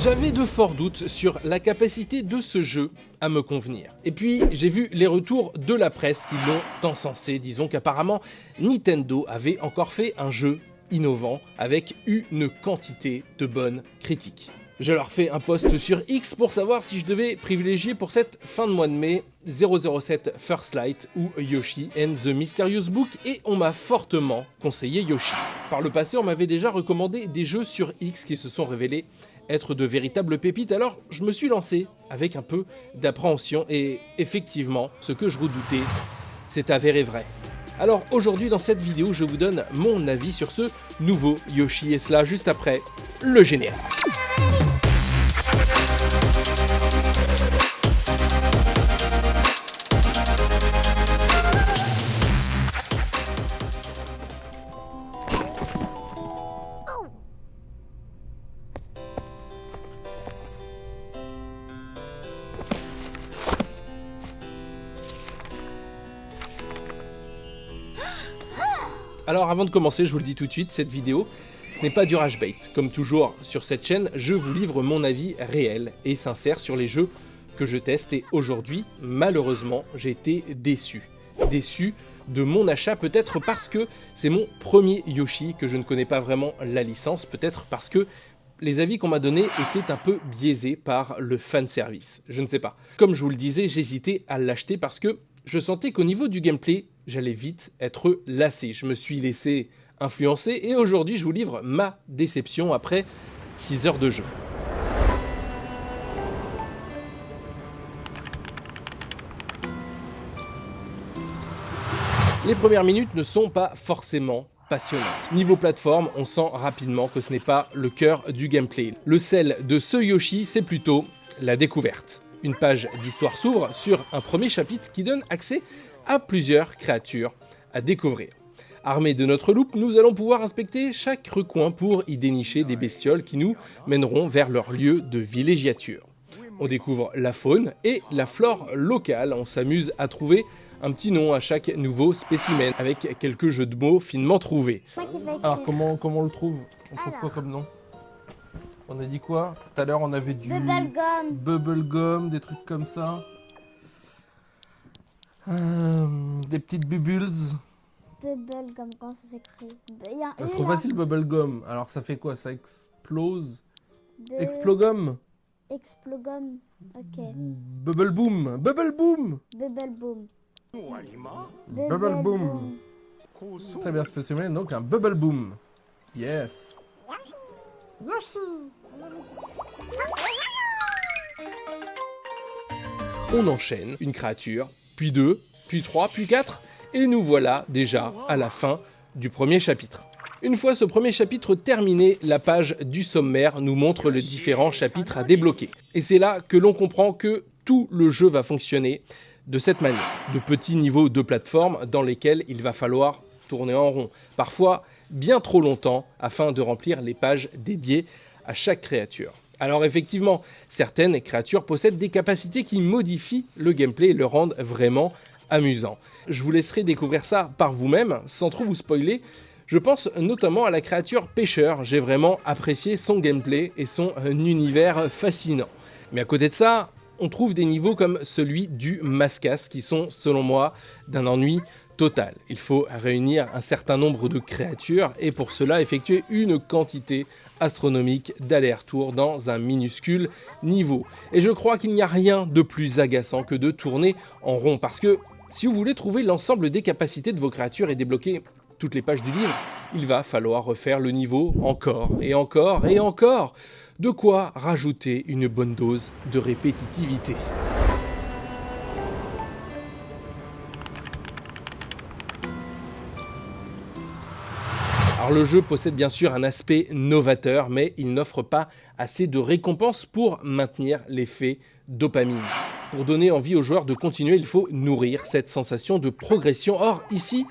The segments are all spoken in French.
J'avais de forts doutes sur la capacité de ce jeu à me convenir. Et puis j'ai vu les retours de la presse qui l'ont encensé, disons qu'apparemment Nintendo avait encore fait un jeu innovant avec une quantité de bonnes critiques. Je leur fais un post sur X pour savoir si je devais privilégier pour cette fin de mois de mai 007 First Light ou Yoshi and the Mysterious Book et on m'a fortement conseillé Yoshi. Par le passé, on m'avait déjà recommandé des jeux sur X qui se sont révélés être de véritables pépites, alors je me suis lancé avec un peu d'appréhension et effectivement, ce que je redoutais s'est avéré vrai. Alors aujourd'hui dans cette vidéo, je vous donne mon avis sur ce nouveau Yoshi et cela juste après le générique. Alors avant de commencer, je vous le dis tout de suite, cette vidéo, ce n'est pas du rage bait. Comme toujours sur cette chaîne, je vous livre mon avis réel et sincère sur les jeux que je teste et aujourd'hui, malheureusement, j'ai été déçu. Déçu de mon achat, peut-être parce que c'est mon premier Yoshi, que je ne connais pas vraiment la licence, peut-être parce que les avis qu'on m'a donnés étaient un peu biaisés par le fanservice, je ne sais pas. Comme je vous le disais, j'hésitais à l'acheter parce que je sentais qu'au niveau du gameplay, j'allais vite être lassé. Je me suis laissé influencer et aujourd'hui, je vous livre ma déception après 6 heures de jeu. Les premières minutes ne sont pas forcément passionnantes. Niveau plateforme, on sent rapidement que ce n'est pas le cœur du gameplay. Le sel de ce Yoshi, c'est plutôt la découverte. Une page d'histoire s'ouvre sur un premier chapitre qui donne accès à plusieurs créatures à découvrir. Armés de notre loupe, nous allons pouvoir inspecter chaque recoin pour y dénicher des bestioles qui nous mèneront vers leur lieu de villégiature. On découvre la faune et la flore locale, on s'amuse à trouver un petit nom à chaque nouveau spécimen avec quelques jeux de mots finement trouvés. Alors comment on le trouve? On trouve quoi comme nom? On a dit quoi? Tout à l'heure on avait du bubblegum, des trucs comme ça. Des petites bubules. Bubblegum, comment ça s'écrit? C'est trop facile, bubblegum. Alors ça fait quoi? Ça explose? Explogum? Explogum, ok. Bubbleboom. Bubbleboom. Bubbleboom. Bubbleboom. Très bien spécimen, donc un bubbleboom. Yes. Yoshi. On enchaîne une créature, puis deux, puis trois, puis quatre, et nous voilà déjà à la fin du premier chapitre. Une fois ce premier chapitre terminé, la page du sommaire nous montre les différents chapitres à débloquer. Et c'est là que l'on comprend que tout le jeu va fonctionner de cette manière. De petits niveaux de plateforme dans lesquels il va falloir tourner en rond, parfois bien trop longtemps afin de remplir les pages dédiées à chaque créature. Alors effectivement, certaines créatures possèdent des capacités qui modifient le gameplay et le rendent vraiment amusant. Je vous laisserai découvrir ça par vous-même, sans trop vous spoiler. Je pense notamment à la créature pêcheur, j'ai vraiment apprécié son gameplay et son univers fascinant. Mais à côté de ça, on trouve des niveaux comme celui du Mascas qui sont, selon moi, d'un ennui total. Il faut réunir un certain nombre de créatures et pour cela effectuer une quantité astronomique d'allers-retours dans un minuscule niveau. Et je crois qu'il n'y a rien de plus agaçant que de tourner en rond parce que si vous voulez trouver l'ensemble des capacités de vos créatures et débloquer toutes les pages du livre, il va falloir refaire le niveau encore et encore et encore. De quoi rajouter une bonne dose de répétitivité. Alors le jeu possède bien sûr un aspect novateur, mais il n'offre pas assez de récompenses pour maintenir l'effet dopamine. Pour donner envie aux joueurs de continuer, il faut nourrir cette sensation de progression. Or ici,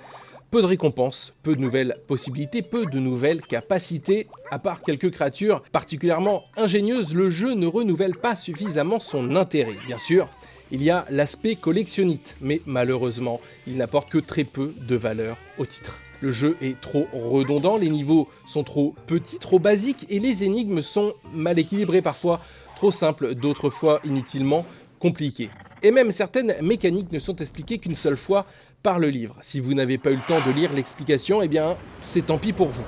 peu de récompenses, peu de nouvelles possibilités, peu de nouvelles capacités. À part quelques créatures particulièrement ingénieuses, le jeu ne renouvelle pas suffisamment son intérêt. Bien sûr, il y a l'aspect collectionnite, mais malheureusement, il n'apporte que très peu de valeur au titre. Le jeu est trop redondant, les niveaux sont trop petits, trop basiques et les énigmes sont mal équilibrées, parfois trop simples, d'autres fois inutilement compliquées. Et même certaines mécaniques ne sont expliquées qu'une seule fois par le livre. Si vous n'avez pas eu le temps de lire l'explication, eh bien c'est tant pis pour vous.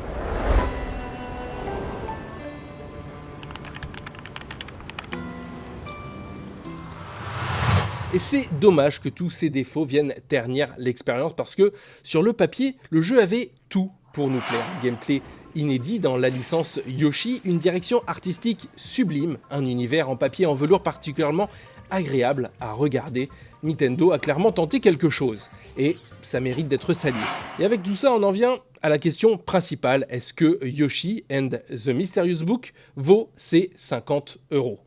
Et c'est dommage que tous ces défauts viennent ternir l'expérience parce que sur le papier, le jeu avait tout pour nous plaire. Gameplay inédit dans la licence Yoshi, une direction artistique sublime, un univers en papier en velours particulièrement agréable à regarder. Nintendo a clairement tenté quelque chose et ça mérite d'être salué. Et avec tout ça, on en vient à la question principale, est-ce que Yoshi and the Mysterious Book vaut ses 50 €?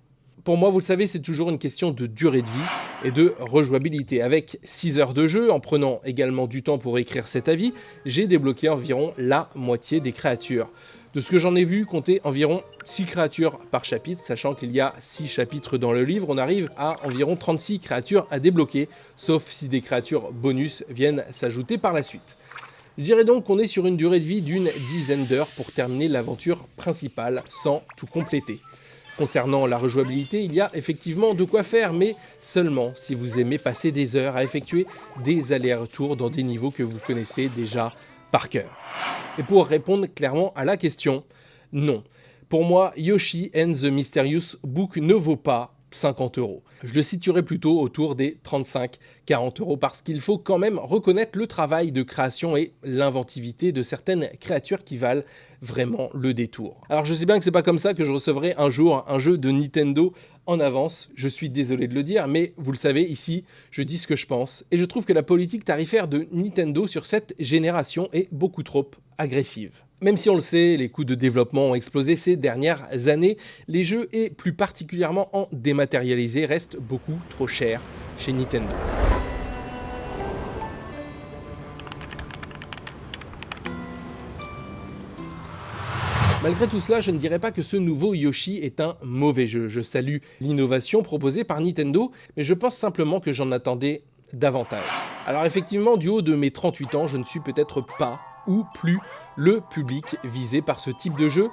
Pour moi, vous le savez, c'est toujours une question de durée de vie et de rejouabilité. Avec 6 heures de jeu, en prenant également du temps pour écrire cet avis, j'ai débloqué environ la moitié des créatures. De ce que j'en ai vu, compter environ 6 créatures par chapitre, sachant qu'il y a 6 chapitres dans le livre, on arrive à environ 36 créatures à débloquer, sauf si des créatures bonus viennent s'ajouter par la suite. Je dirais donc qu'on est sur une durée de vie d'une dizaine d'heures pour terminer l'aventure principale sans tout compléter. Concernant la rejouabilité, il y a effectivement de quoi faire, mais seulement si vous aimez passer des heures à effectuer des allers-retours dans des niveaux que vous connaissez déjà par cœur. Et pour répondre clairement à la question, non. Pour moi, Yoshi and the Mysterious Book ne vaut pas 50 €. Je le situerai plutôt autour des 35-40 € parce qu'il faut quand même reconnaître le travail de création et l'inventivité de certaines créatures qui valent vraiment le détour. Alors je sais bien que c'est pas comme ça que je recevrai un jour un jeu de Nintendo en avance, je suis désolé de le dire, mais vous le savez, ici, je dis ce que je pense, et je trouve que la politique tarifaire de Nintendo sur cette génération est beaucoup trop agressive. Même si on le sait, les coûts de développement ont explosé ces dernières années, les jeux, et plus particulièrement en dématérialisé, restent beaucoup trop chers chez Nintendo. Malgré tout cela, je ne dirais pas que ce nouveau Yoshi est un mauvais jeu. Je salue l'innovation proposée par Nintendo, mais je pense simplement que j'en attendais davantage. Alors effectivement, du haut de mes 38 ans, je ne suis peut-être pas ou plus le public visé par ce type de jeu.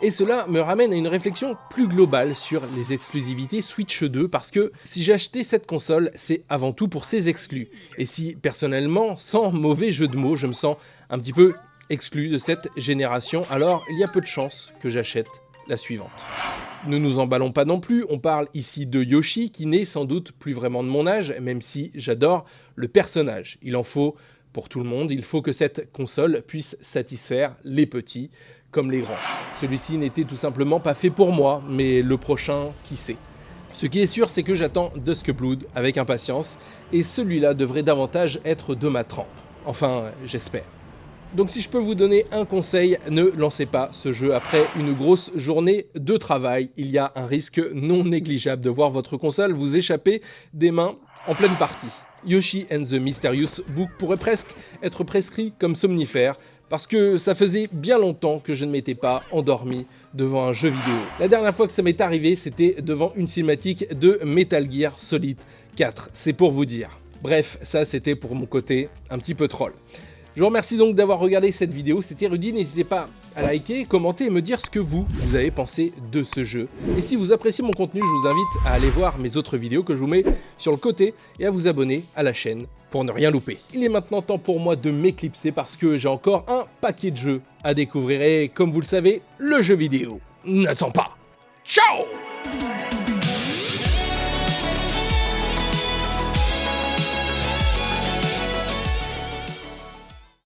Et cela me ramène à une réflexion plus globale sur les exclusivités Switch 2, parce que si j'ai acheté cette console, c'est avant tout pour ses exclus. Et si personnellement, sans mauvais jeu de mots, je me sens un petit peu exclu de cette génération, alors il y a peu de chances que j'achète la suivante. Ne nous emballons pas non plus, on parle ici de Yoshi qui n'est sans doute plus vraiment de mon âge, même si j'adore le personnage. Il en faut pour tout le monde, il faut que cette console puisse satisfaire les petits comme les grands. Celui-ci n'était tout simplement pas fait pour moi, mais le prochain, qui sait. Ce qui est sûr, c'est que j'attends Dusk Blood avec impatience, et celui-là devrait davantage être de ma trempe. Enfin, j'espère. Donc si je peux vous donner un conseil, ne lancez pas ce jeu après une grosse journée de travail. Il y a un risque non négligeable de voir votre console vous échapper des mains en pleine partie. Yoshi and the Mysterious Book pourrait presque être prescrit comme somnifère, parce que ça faisait bien longtemps que je ne m'étais pas endormi devant un jeu vidéo. La dernière fois que ça m'est arrivé, c'était devant une cinématique de Metal Gear Solid 4, c'est pour vous dire. Bref, ça c'était pour mon côté un petit peu troll. Je vous remercie donc d'avoir regardé cette vidéo, c'était Rudy, n'hésitez pas à liker, commenter et me dire ce que vous avez pensé de ce jeu. Et si vous appréciez mon contenu, je vous invite à aller voir mes autres vidéos que je vous mets sur le côté et à vous abonner à la chaîne pour ne rien louper. Il est maintenant temps pour moi de m'éclipser parce que j'ai encore un paquet de jeux à découvrir et comme vous le savez, le jeu vidéo n'attend pas. Ciao!